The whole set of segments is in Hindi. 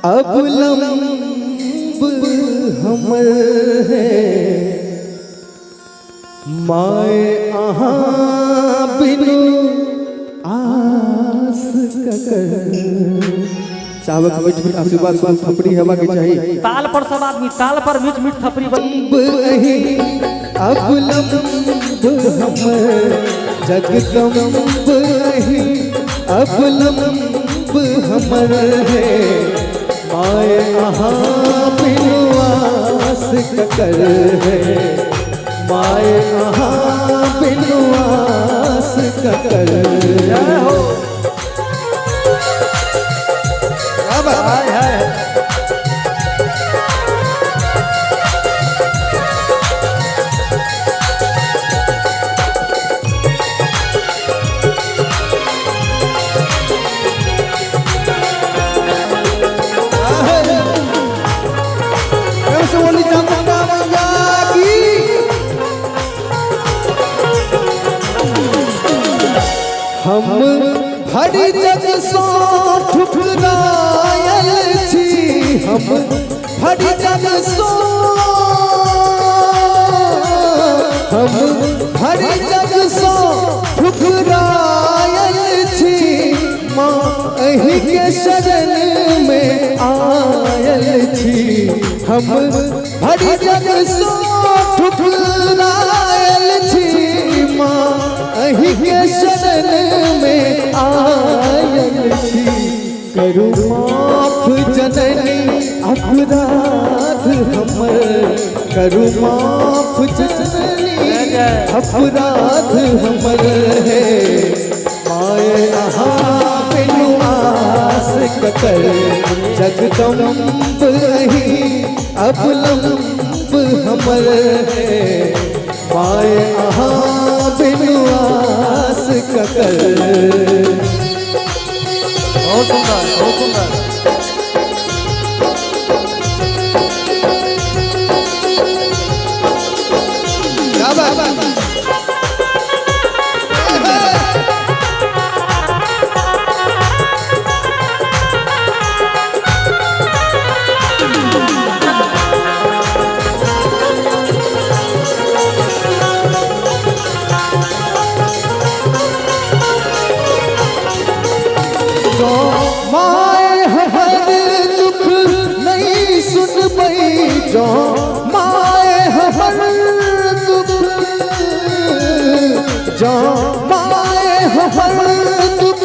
अब लंब हमर है माए अहाँ बिनु आस ककर। चावक मीठ मीठ आशीर्वाद सुन थपड़ी हवा के चाहिए। ताल पर सब आदमी ताल पर मीठ मीठ थपड़ी अब लंब हमर जगदम्ब अब लंब हमर है माए अहाँ बिनु आस ककर है माए अहाँ बिनु आस ककर। जय हो हाय हाय हम भरी जग सो ठुकरायल छी हम भरी जग सो हम भरी जग सो ठुकरायल छी माँ अहीं के शरण में आयल छी हम भरी जग सो ठुकरायल छी माँ अहीं के शरण में आयल छी करू माफ जननी अपराध हमर करू माफ जननी अपराध हमर है माए अहाँ बिनु आस ककर जगदम्ब अब लंब हमर है माए अहाँ बिनु आस ककर। बहुत सुंदर बहुत सुंदर। माए हर दुख नहीं सुनबई जो माए हर दुख जो माए हर दुख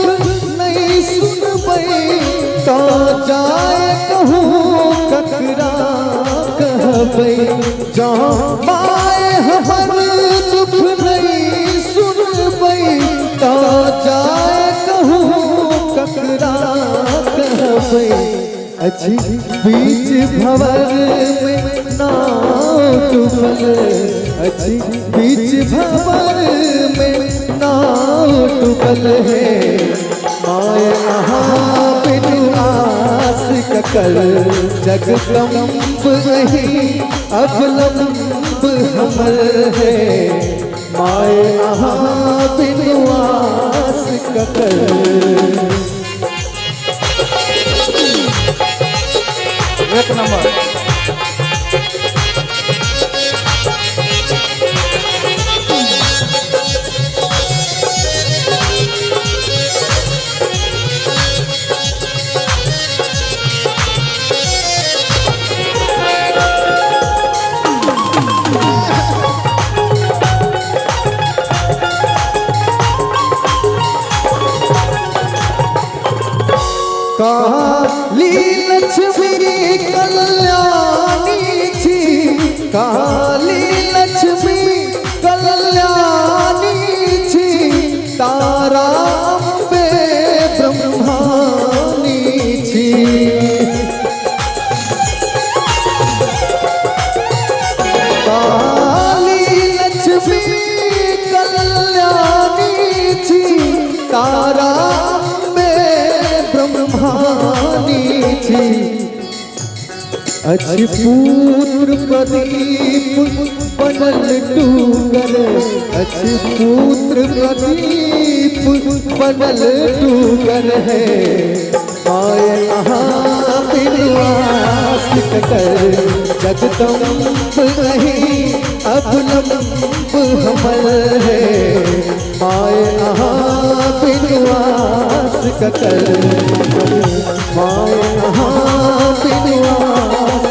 नहीं सुनबई तो जाए कहूँ ककरा कहबई जो माए हर दुख नहीं सुनबई तो जाए कहूँ ककरा कहबई अच्छी बीच भंवर में नाव डूबल अच्छी बीच भंवर में नाव डूबल है माए अहाँ बिनु आस ककर जगदम्ब अब लंब हमर है माए अहाँ बिनु आस ककर। एक नंबर। काली लक्ष्मी कल्याणी छी काली लक्ष्मी कल्याणी छी तारा अम्बे ब्रह्मानी छी काली लक्ष्मी कल्याणी छी तारा ब्रह्मानी छी अच्छी पुत्र प्रदीप बनल टूकर अच्छी पुत्र प्रदीप बनल टूकर है माए अहाँ बिनु ककर जगदम्ब अही अवलंब हमर है माए अहाँ बिनुआस ककर माए अहाँ बिनुआस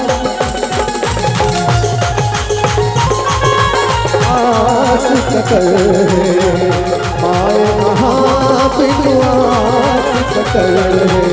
आस ककर माए अहाँ बिनुआस ककर